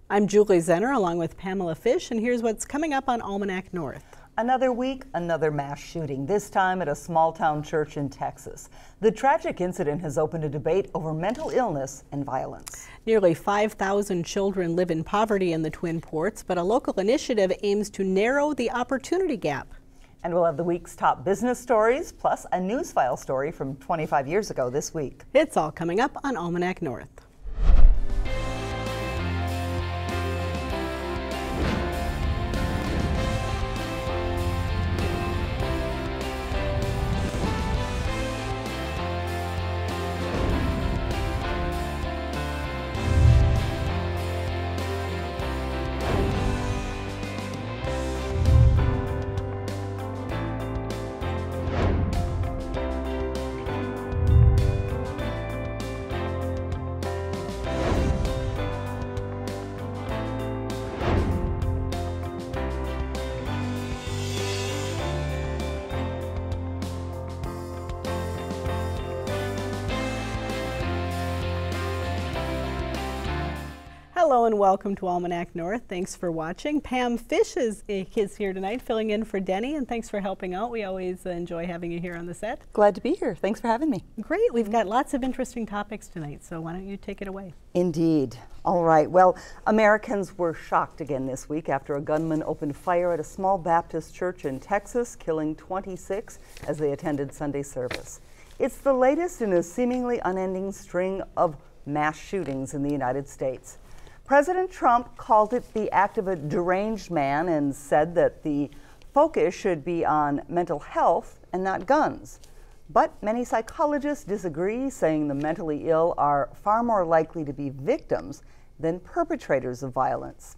I'm Julie Zenner along with Pamela Fish, and here's what's coming up on Almanac North. Another week, another mass shooting, this time at a small-town church in Texas. The tragic incident has opened a debate over mental illness and violence. Nearly 5,000 children live in poverty in the Twin Ports, but a local initiative aims to narrow the opportunity gap. And we'll have the week's top business stories, plus a news file story from 25 years ago this week. It's all coming up on Almanac North. Hello and welcome to Almanac North. Thanks for watching. Pam Fish is here tonight filling in for Denny, and thanks for helping out. We always enjoy having you here on the set. Glad to be here. Thanks for having me. Great. We've got lots of interesting topics tonight, so why don't you take it away? Indeed. All right. Well, Americans were shocked again this week after a gunman opened fire at a small Baptist church in Texas, killing 26 as they attended Sunday service. It's the latest in a seemingly unending string of mass shootings in the United States. President Trump called it the act of a deranged man and said that the focus should be on mental health and not guns. But many psychologists disagree, saying the mentally ill are far more likely to be victims than perpetrators of violence.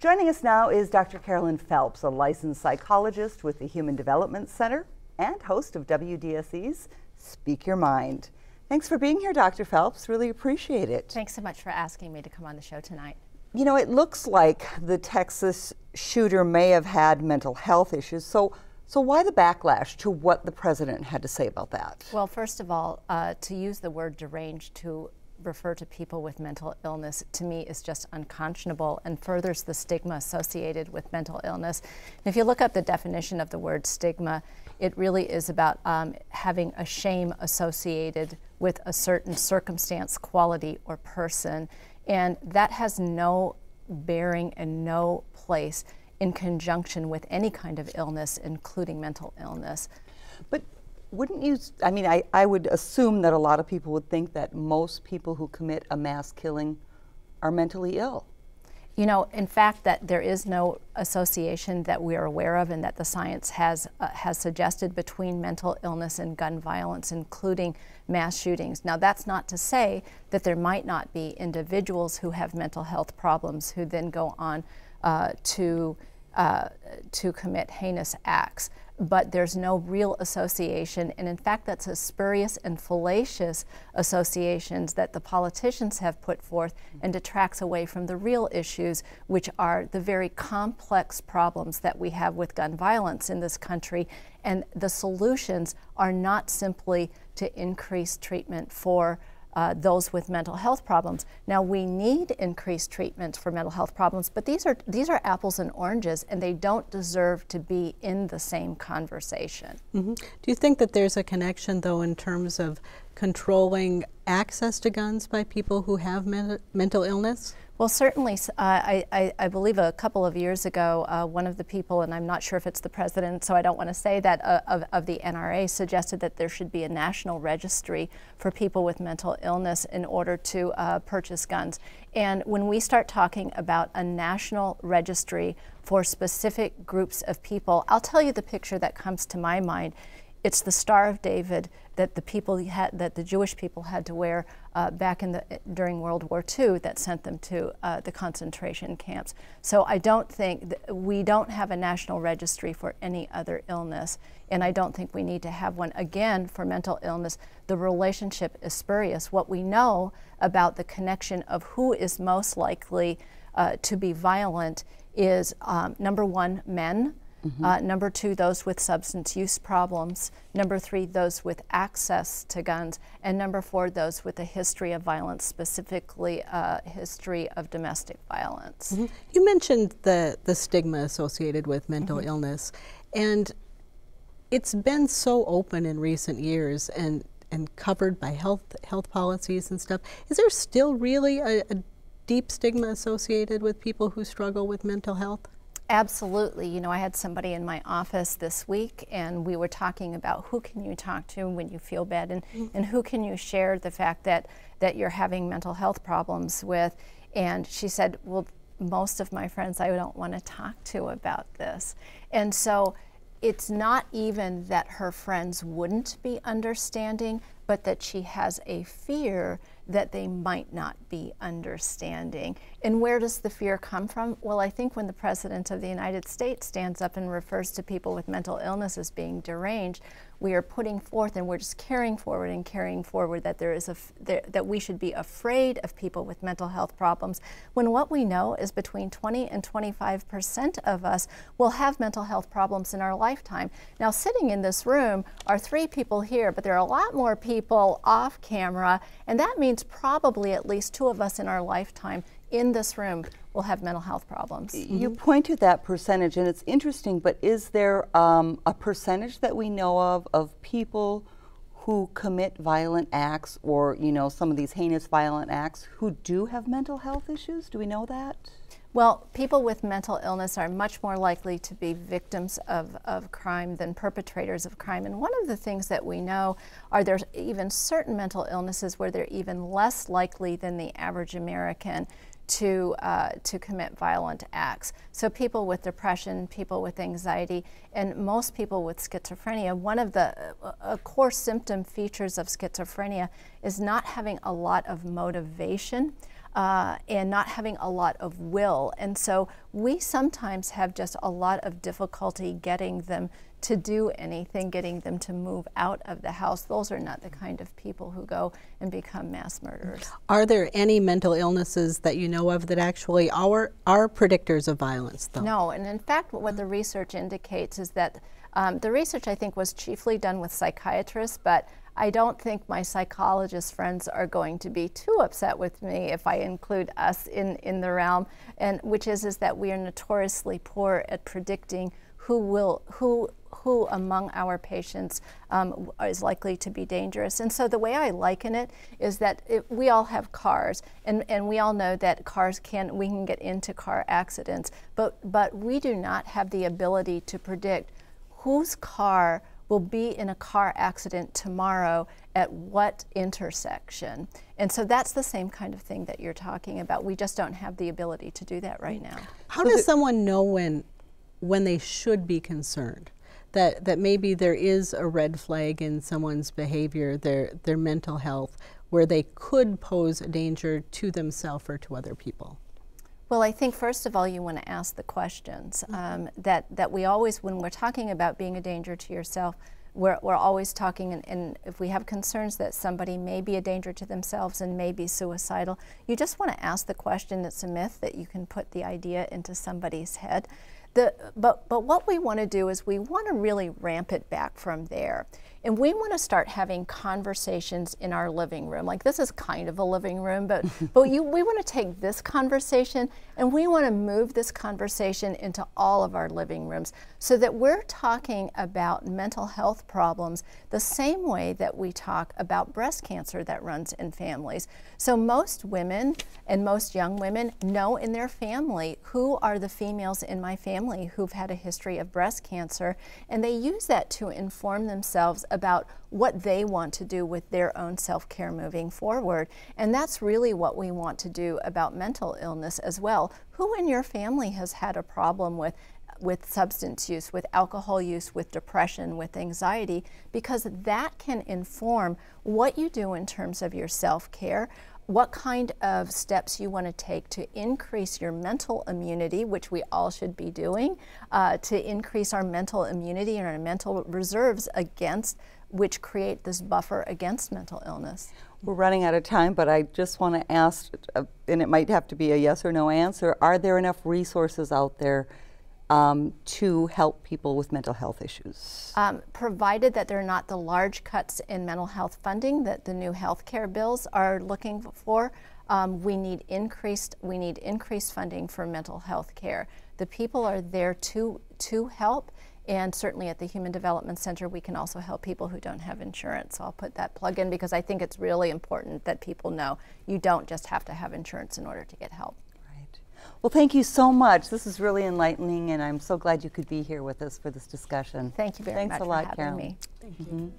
Joining us now is Dr. Carolyn Phelps, a licensed psychologist with the Human Development Center and host of WDSE's Speak Your Mind. Thanks for being here, Dr. Phelps. Really appreciate it. Thanks so much for asking me to come on the show tonight. You know, it looks like the Texas shooter may have had mental health issues. So why the backlash to what the president had to say about that? Well, first of all, to use the word deranged to refer to people with mental illness, to me, is just unconscionable and furthers the stigma associated with mental illness. And if you look up the definition of the word stigma, it really is about having a shame associated with a certain circumstance, quality, or person. And that has no bearing and no place in conjunction with any kind of illness, including mental illness. But wouldn't you, I mean, I would assume that a lot of people would think that most people who commit a mass killing are mentally ill. You know, in fact, that there is no association that we are aware of and that the science has suggested between mental illness and gun violence, including mass shootings. Now, that's not to say that there might not be individuals who have mental health problems who then go on to commit heinous acts. But there's no real association, and in fact that's a spurious and fallacious associations that the politicians have put forth and detracts away from the real issues, which are the very complex problems that we have with gun violence in this country. And the solutions are not simply to increase treatment for those with mental health problems. Now, we need increased treatment for mental health problems, but these are apples and oranges, and they don't deserve to be in the same conversation. Mm-hmm. Do you think that there's a connection, though, in terms of controlling access to guns by people who have mental illness? Well, certainly. I believe a couple of years ago, one of the people, and I'm not sure if it's the president, so I don't want to say that, of the NRA suggested that there should be a national registry for people with mental illness in order to purchase guns. And when we start talking about a national registry for specific groups of people, I'll tell you the picture that comes to my mind. It's the Star of David that the Jewish people had to wear back during World War II that sent them to the concentration camps. So I don't think we don't have a national registry for any other illness, and I don't think we need to have one. Again, for mental illness, the relationship is spurious. What we know about the connection of who is most likely to be violent is number one, men. Number 2, those with substance use problems. Number 3, those with access to guns. And number 4, those with a history of violence, specifically a history of domestic violence. You mentioned the stigma associated with mental illness, and it's been so open in recent years and covered by health policies and stuff. Is there still really a deep stigma associated with people who struggle with mental health? Absolutely. You know, I had somebody in my office this week, and we were talking about who can you talk to when you feel bad, and who can you share the fact that you're having mental health problems with. And she said, well, most of my friends I don't want to talk to about this. And so it's not even that her friends wouldn't be understanding, but that she has a fear that they might not be understanding. And where does the fear come from? Well, I think when the President of the United States stands up and refers to people with mental illness as being deranged, we are putting forth, and we're just carrying forward that there is that we should be afraid of people with mental health problems, when what we know is between 20 and 25% of us will have mental health problems in our lifetime. Now, sitting in this room are 3 people here, but there are a lot more people off camera, and that means probably at least 2 of us in our lifetime in this room will have mental health problems. You point to that percentage, and it's interesting, but is there a percentage that we know of people who commit violent acts, or, you know, some of these heinous violent acts, who do have mental health issues? Do we know that? Well, people with mental illness are much more likely to be victims of crime than perpetrators of crime. And one of the things that we know are there's even certain mental illnesses where they're even less likely than the average American to commit violent acts. So people with depression, people with anxiety, and most people with schizophrenia, one of the core symptom features of schizophrenia is not having a lot of motivation and not having a lot of will. And so we sometimes have just a lot of difficulty getting them to do anything, getting them to move out of the house. Those are not the kind of people who go and become mass murderers. Are there any mental illnesses that you know of that actually are predictors of violence, though? No, and in fact what the research indicates is that the research, I think, was chiefly done with psychiatrists, but I don't think my psychologist friends are going to be too upset with me if I include us in the realm, and which is that we are notoriously poor at predicting who among our patients is likely to be dangerous. And so the way I liken it is that we all have cars, and we all know that we can get into car accidents, but we do not have the ability to predict whose car will be in a car accident tomorrow at what intersection. And so that's the same kind of thing that you're talking about. We just don't have the ability to do that right now. How does someone know when they should be concerned? That maybe there is a red flag in someone's behavior, their mental health, where they could pose a danger to themselves or to other people? Well, I think first of all you want to ask the questions that we always, when we're talking about being a danger to yourself, we're always talking, and if we have concerns that somebody may be a danger to themselves and may be suicidal, you just want to ask the question. It's a myth that you can put the idea into somebody's head. But what we want to do is we want to really ramp it back from there. And we want to start having conversations in our living room. Like, this is kind of a living room, but we want to take this conversation and we want to move this conversation into all of our living rooms so that we're talking about mental health problems the same way that we talk about breast cancer that runs in families. So most women and most young women know in their family who are the females in my family who've had a history of breast cancer, and they use that to inform themselves about what they want to do with their own self-care moving forward. And that's really what we want to do about mental illness as well. Who in your family has had a problem with substance use, with alcohol use, with depression, with anxiety? Because that can inform what you do in terms of your self-care, what kind of steps you want to take to increase your mental immunity, which we all should be doing, to increase our mental immunity and our mental reserves which create this buffer against mental illness. We're running out of time, but I just want to ask, and it might have to be a yes or no answer, are there enough resources out there to help people with mental health issues? Provided that there are not the large cuts in mental health funding that the new health care bills are looking for, we need increased funding for mental health care. The people are there to help, and certainly at the Human Development Center we can also help people who don't have insurance. So I'll put that plug in because I think it's really important that people know you don't just have to have insurance in order to get help. Well, thank you so much. This is really enlightening, and I'm so glad you could be here with us for this discussion. Thank you very much a lot, for having Carolyn. me. Thank you.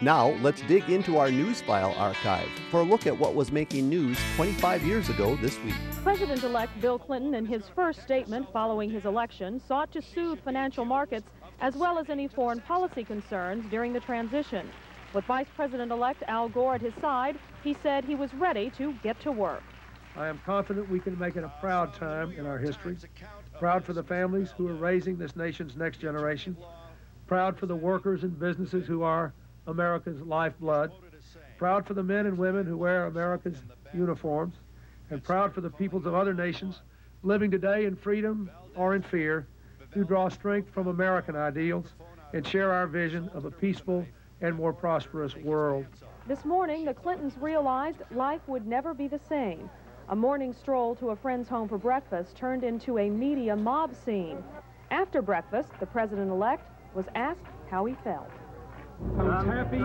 Now, let's dig into our news file archive for a look at what was making news 25 years ago this week. President-elect Bill Clinton, in his first statement following his election, sought to soothe financial markets as well as any foreign policy concerns during the transition. With Vice President-elect Al Gore at his side, he said he was ready to get to work. I am confident we can make it a proud time in our history. Proud for the families who are raising this nation's next generation. Proud for the workers and businesses who are America's lifeblood. Proud for the men and women who wear America's uniforms. And proud for the peoples of other nations living today in freedom or in fear, who draw strength from American ideals and share our vision of a peaceful and more prosperous world. This morning, the Clintons realized life would never be the same. A morning stroll to a friend's home for breakfast turned into a media mob scene. After breakfast, the president-elect was asked how he felt. I was happy,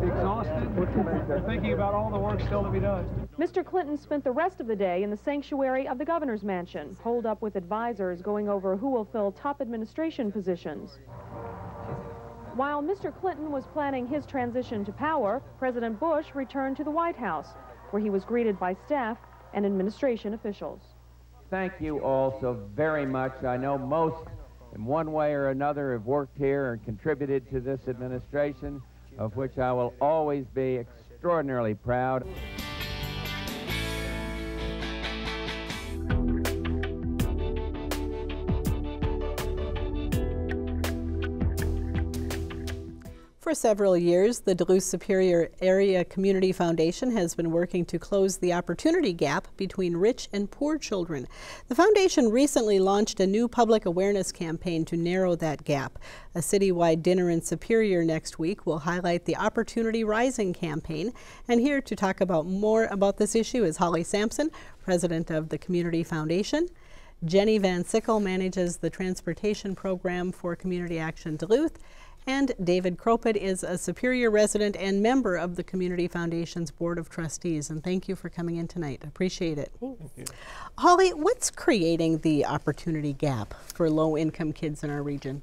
exhausted, thinking about all the work still to be done. Mr. Clinton spent the rest of the day in the sanctuary of the governor's mansion, holed up with advisors going over who will fill top administration positions. While Mr. Clinton was planning his transition to power, President Bush returned to the White House, where he was greeted by staff and administration officials. Thank you all so very much. I know most, in one way or another, have worked here and contributed to this administration, of which I will always be extraordinarily proud. For several years, the Duluth Superior Area Community Foundation has been working to close the opportunity gap between rich and poor children. The foundation recently launched a new public awareness campaign to narrow that gap. A citywide dinner in Superior next week will highlight the Opportunity Rising campaign. And here to talk about more about this issue is Holly Sampson, president of the Community Foundation. Jenny Van Sickle manages the transportation program for Community Action Duluth. And David Cropet is a Superior resident and member of the Community Foundation's Board of Trustees. And thank you for coming in tonight. Appreciate it. Thank you. Holly, what's creating the opportunity gap for low-income kids in our region?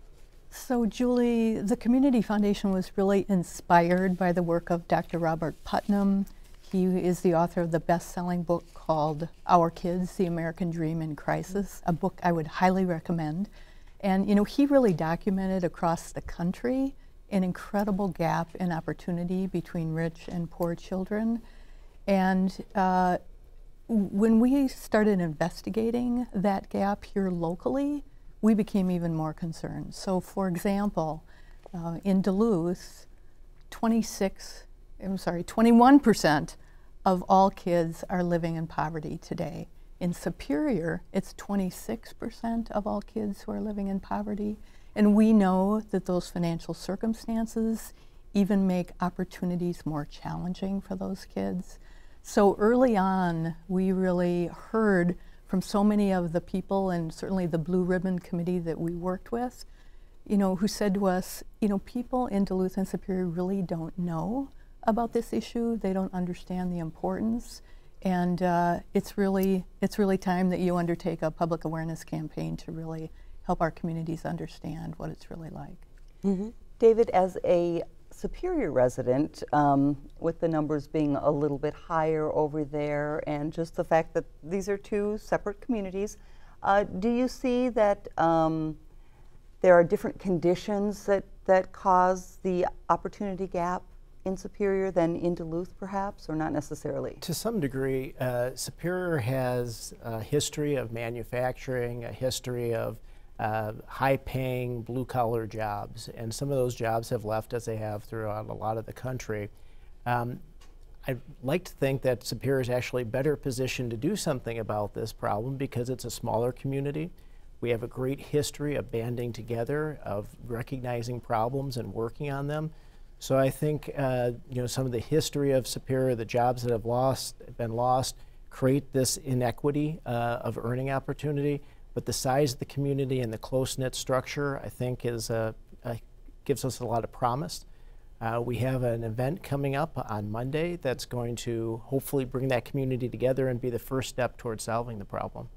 So, Julie, the Community Foundation was really inspired by the work of Dr. Robert Putnam. He is the author of the best-selling book called Our Kids, The American Dream in Crisis, a book I would highly recommend. And, you know, he really documented across the country an incredible gap in opportunity between rich and poor children. And when we started investigating that gap here locally, we became even more concerned. So, for example, in Duluth, 21% of all kids are living in poverty today. In Superior, it's 26% of all kids who are living in poverty. And we know that those financial circumstances even make opportunities more challenging for those kids. So early on, we really heard from so many of the people, and certainly the Blue Ribbon Committee that we worked with, you know, who said to us, you know, people in Duluth and Superior really don't know about this issue. They don't understand the importance. And it's really time that you undertake a public awareness campaign to really help our communities understand what it's really like. Mm-hmm. David, as a Superior resident, with the numbers being a little bit higher over there, and just the fact that these are two separate communities, do you see that there are different conditions that cause the opportunity gap in Superior than in Duluth, perhaps, or not necessarily? To some degree, Superior has a history of manufacturing, a history of high-paying, blue-collar jobs, and some of those jobs have left, as they have throughout a lot of the country. I'd like to think that Superior is actually better positioned to do something about this problem because it's a smaller community. We have a great history of banding together, of recognizing problems and working on them. So I think you know, some of the history of Superior, the jobs that have been lost, create this inequity of earning opportunity. But the size of the community and the close-knit structure, I think, gives us a lot of promise. We have an event coming up on Monday that's going to hopefully bring that community together and be the first step towards solving the problem.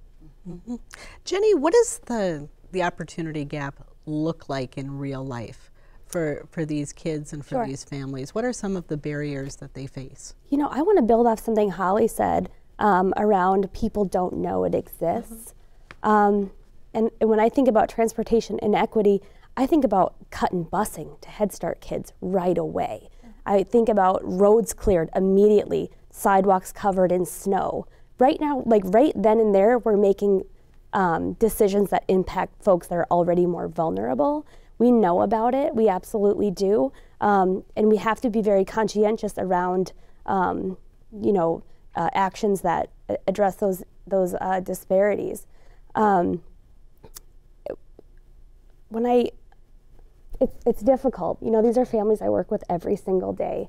Mm-hmm. Jenny, what does the opportunity gap look like in real life for these kids and for these families? What are some of the barriers that they face? You know, I want to build off something Holly said around people don't know it exists. And when I think about transportation inequity, I think about cutting busing to Head Start kids right away. I think about roads cleared immediately, sidewalks covered in snow. Right now, like right then and there, we're making decisions that impact folks that are already more vulnerable. We know about it, we absolutely do, and we have to be very conscientious around, you know, actions that address those disparities. It's difficult. You know, these are families I work with every single day.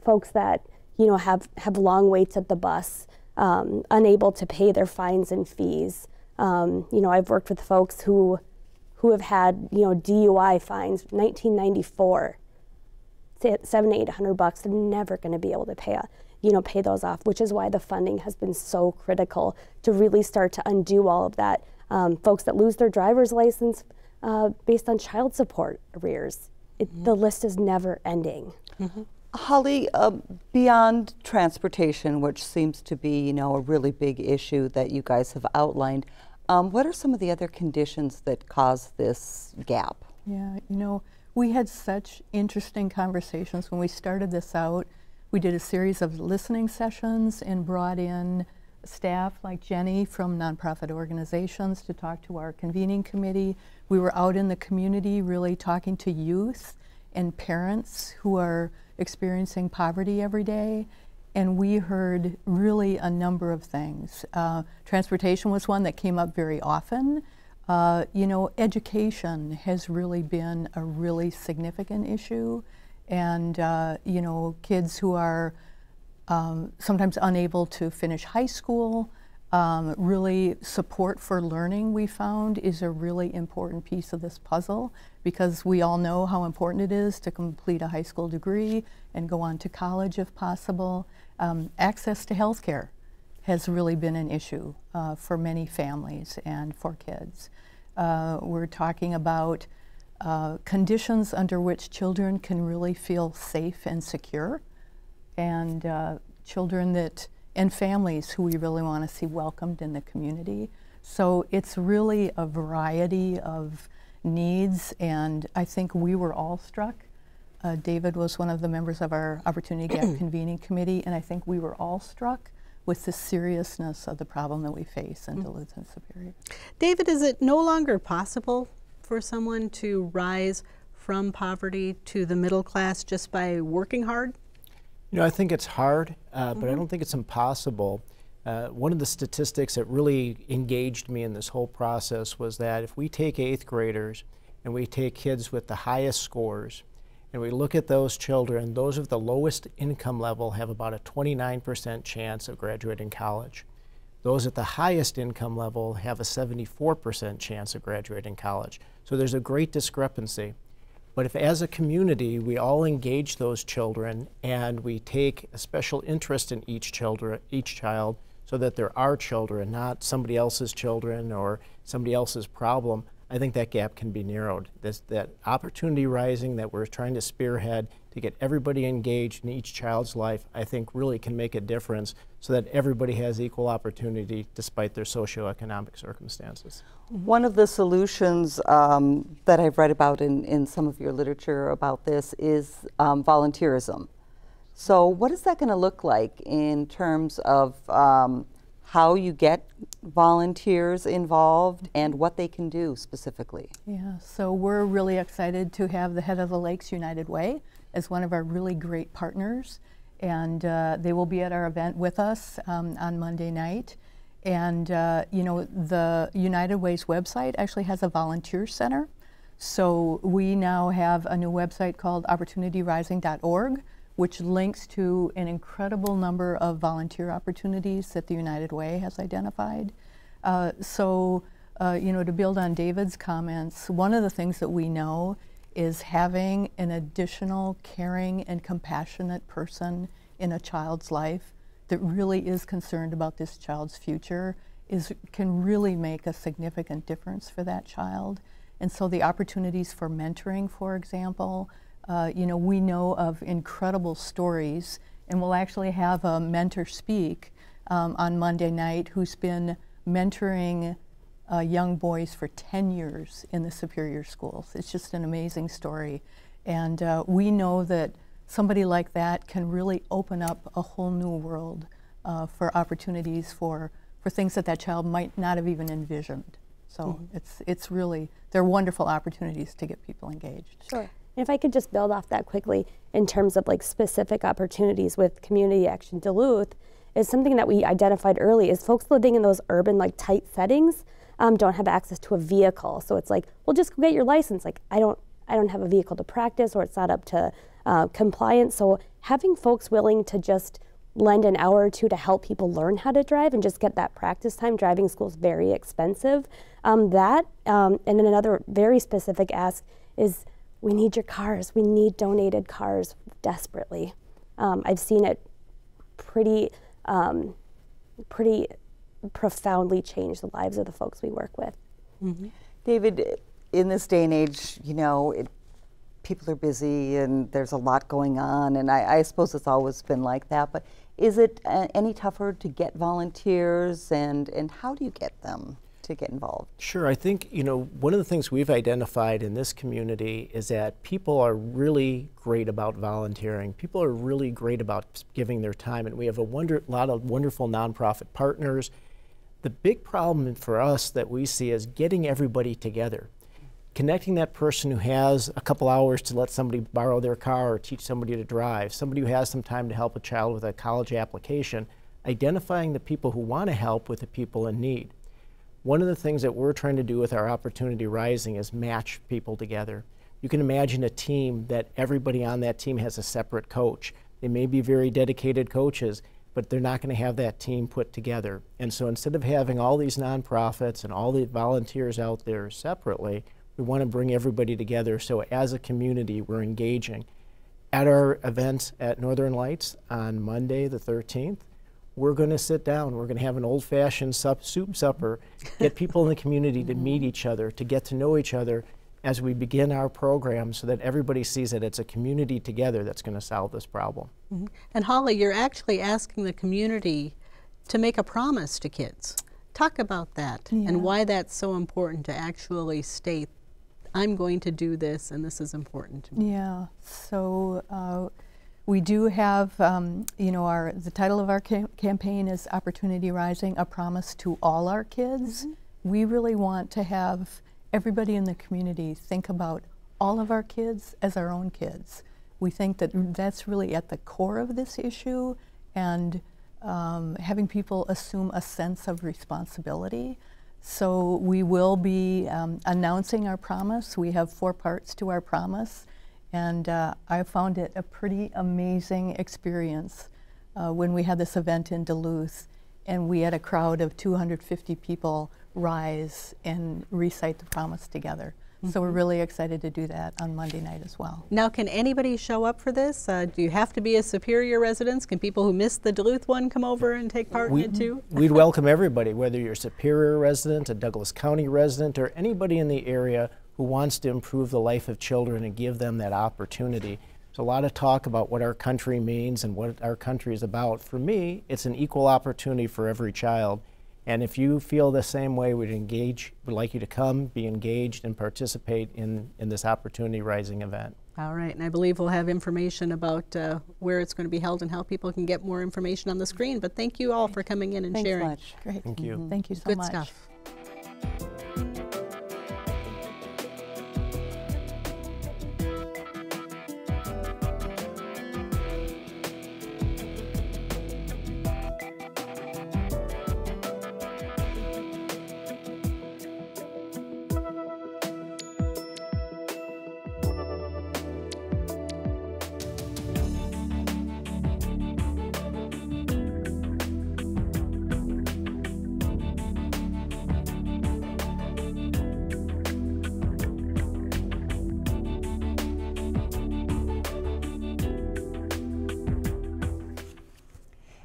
Folks that, you know, have long waits at the bus, unable to pay their fines and fees. You know, I've worked with folks who have had, you know, DUI fines, 1994, $700 to $800. They're never going to be able to pay those off, which is why the funding has been so critical to really start to undo all of that. Folks that lose their driver's license based on child support arrears. The list is never ending. Mm-hmm. Holly, beyond transportation, which seems to be, you know, a really big issue that you guys have outlined, what are some of the other conditions that cause this gap? Yeah, you know, we had such interesting conversations when we started this out. We did a series of listening sessions and brought in staff like Jenny from nonprofit organizations to talk to our convening committee. We were out in the community really talking to youth and parents who are experiencing poverty every day, and we heard really a number of things. Transportation was one that came up very often. You know, education has really been a really significant issue, and you know, kids who are sometimes unable to finish high school. Really, support for learning, we found, is a really important piece of this puzzle, because we all know how important it is to complete a high school degree and go on to college if possible. Access to health care has really been an issue for many families and for kids. We're talking about conditions under which children can really feel safe and secure, and children and families who we really want to see welcomed in the community. So it's really a variety of needs, and I think we were all struck. David was one of the members of our Opportunity Gap Convening Committee, and I think we were all struck with the seriousness of the problem that we face in Duluth and Superior. David, is it no longer possible for someone to rise from poverty to the middle class just by working hard? You know, I think it's hard, but I don't think it's impossible. One of the statistics that really engaged me in this whole process was that if we take 8th graders and we take kids with the highest scores and we look at those children, those of the lowest income level have about a 29% chance of graduating college. Those at the highest income level have a 74% chance of graduating college. So there's a great discrepancy. But if as a community we all engage those children and we take a special interest in each child so that they're our children, not somebody else's children or somebody else's problem, I think that gap can be narrowed. That opportunity rising that we're trying to spearhead to get everybody engaged in each child's life, I think really can make a difference so that everybody has equal opportunity despite their socioeconomic circumstances. One of the solutions that I've read about in some of your literature about this is volunteerism. So what is that going to look like in terms of how you get volunteers involved and what they can do specifically? Yeah, so we're really excited to have the Head of the Lakes United Way as one of our really great partners, and they will be at our event with us on Monday night. And you know, the United Way's website actually has a volunteer center. So we now have a new website called opportunityrising.org, which links to an incredible number of volunteer opportunities that the United Way has identified. You know, to build on David's comments, one of the things that we know is having an additional caring and compassionate person in a child's life that really is concerned about this child's future can really make a significant difference for that child. And so the opportunities for mentoring, for example, you know, we know of incredible stories, and we'll actually have a mentor speak on Monday night who's been mentoring young boys for 10 years in the Superior schools. It's just an amazing story. And we know that somebody like that can really open up a whole new world for opportunities for things that that child might not have even envisioned. So it's really, they're wonderful opportunities to get people engaged. Sure. And if I could just build off that quickly in terms of like specific opportunities with Community Action Duluth, is something that we identified early is folks living in those urban like tight settings don't have access to a vehicle. So it's like, well, just go get your license. Like I don't have a vehicle to practice, or it's not up to compliance. So having folks willing to just lend an hour or two to help people learn how to drive and just get that practice time. Driving school is very expensive. And then another very specific ask is, we need your cars. We need donated cars desperately. I've seen it pretty profoundly change the lives of the folks we work with. Mm-hmm. David, in this day and age, you know, people are busy and there's a lot going on, and I suppose it's always been like that, but is it any tougher to get volunteers, and how do you get them to get involved? Sure. I think, you know, one of the things we've identified in this community is that people are really great about volunteering. People are really great about giving their time, and we have a lot of wonderful nonprofit partners. The big problem for us that we see is getting everybody together. Connecting that person who has a couple hours to let somebody borrow their car or teach somebody to drive, somebody who has some time to help a child with a college application, identifying the people who want to help with the people in need. One of the things that we're trying to do with our Opportunity Rising is match people together. You can imagine a team that everybody on that team has a separate coach. They may be very dedicated coaches, but they're not going to have that team put together. And so instead of having all these nonprofits and all the volunteers out there separately, we want to bring everybody together, so as a community we're engaging. At our event at Northern Lights on Monday the 13th, we're going to sit down, we're going to have an old-fashioned soup supper, get people in the community to meet each other, to get to know each other as we begin our program, so that everybody sees that it's a community together that's going to solve this problem. Mm-hmm. And Holly, you're actually asking the community to make a promise to kids. Talk about that and why that's so important to actually state, I'm going to do this and this is important to me. Yeah, so we do have, you know, the title of our campaign is Opportunity Rising, a promise to all our kids. Mm-hmm. We really want to have everybody in the community think about all of our kids as our own kids. We think that that's really at the core of this issue, and having people assume a sense of responsibility. So we will be announcing our promise. We have 4 parts to our promise, and I found it a pretty amazing experience when we had this event in Duluth, and we had a crowd of 250 people rise and recite the promise together. So we're really excited to do that on Monday night as well. Now, can anybody show up for this? Do you have to be a Superior resident? Can people who missed the Duluth one come over and take part in it too? We'd welcome everybody, whether you're a Superior resident, a Douglas County resident, or anybody in the area who wants to improve the life of children and give them that opportunity. There's a lot of talk about what our country means and what our country is about. For me, it's an equal opportunity for every child. And if you feel the same way, we'd like you to come, be engaged, and participate in this Opportunity Rising event. All right, and I believe we'll have information about where it's going to be held and how people can get more information on the screen. But thank you all for coming in and Thanks sharing. much. Great. Thank you. Thank you so Good much. stuff.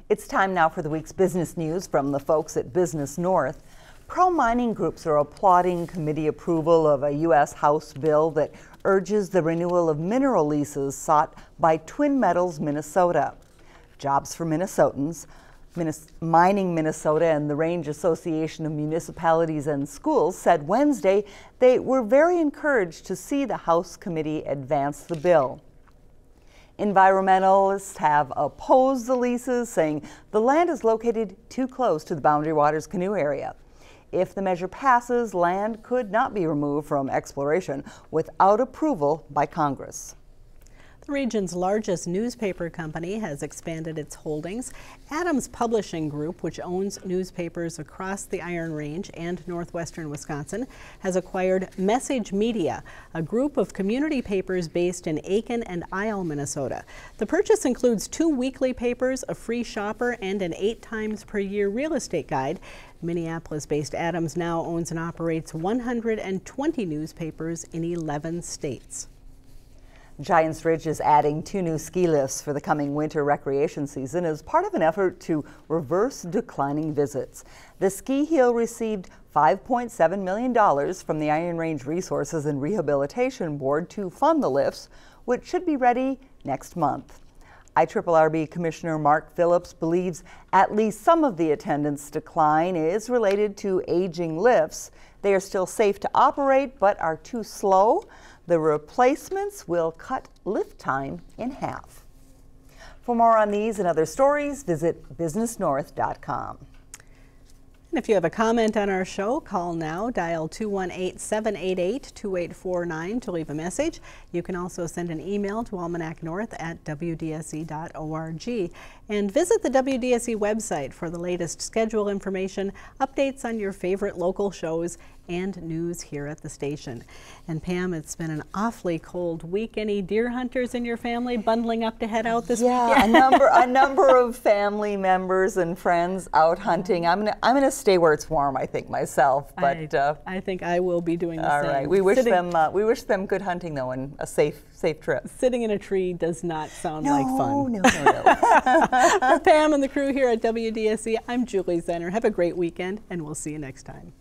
It's time now for the week's business news from the folks at Business North. Pro-mining groups are applauding committee approval of a U.S. House bill that urges the renewal of mineral leases sought by Twin Metals Minnesota. Jobs for Minnesotans, Mining Minnesota, and the Range Association of Municipalities and Schools said Wednesday they were very encouraged to see the House committee advance the bill. Environmentalists have opposed the leases, saying the land is located too close to the Boundary Waters canoe area. If the measure passes, land could not be removed from exploration without approval by Congress. The region's largest newspaper company has expanded its holdings. Adams Publishing Group, which owns newspapers across the Iron Range and northwestern Wisconsin, has acquired Message Media, a group of community papers based in Aiken and Isle, Minnesota. The purchase includes 2 weekly papers, a free shopper, and an 8 times per year real estate guide. Minneapolis-based Adams now owns and operates 120 newspapers in 11 states. Giants Ridge is adding 2 new ski lifts for the coming winter recreation season as part of an effort to reverse declining visits. The ski hill received $5.7 million from the Iron Range Resources and Rehabilitation Board to fund the lifts, which should be ready next month. IRRB Commissioner Mark Phillips believes at least some of the attendance decline is related to aging lifts. They are still safe to operate but are too slow. The replacements will cut lift time in half. For more on these and other stories, visit businessnorth.com. And if you have a comment on our show, call now, dial 218-788-2849 to leave a message. You can also send an email to almanacnorth@wdse.org. And visit the WDSE website for the latest schedule information, updates on your favorite local shows, and news here at the station. And Pam, it's been an awfully cold week. Any deer hunters in your family bundling up to head out this weekend? Yeah, a number of family members and friends out hunting. I'm gonna stay where it's warm, I think, myself. But I think I will be doing the same. All right, we wish them good hunting though, and a safe trip. Sitting in a tree does not sound like fun. No. For Pam and the crew here at WDSE, I'm Julie Zenner. Have a great weekend, and we'll see you next time.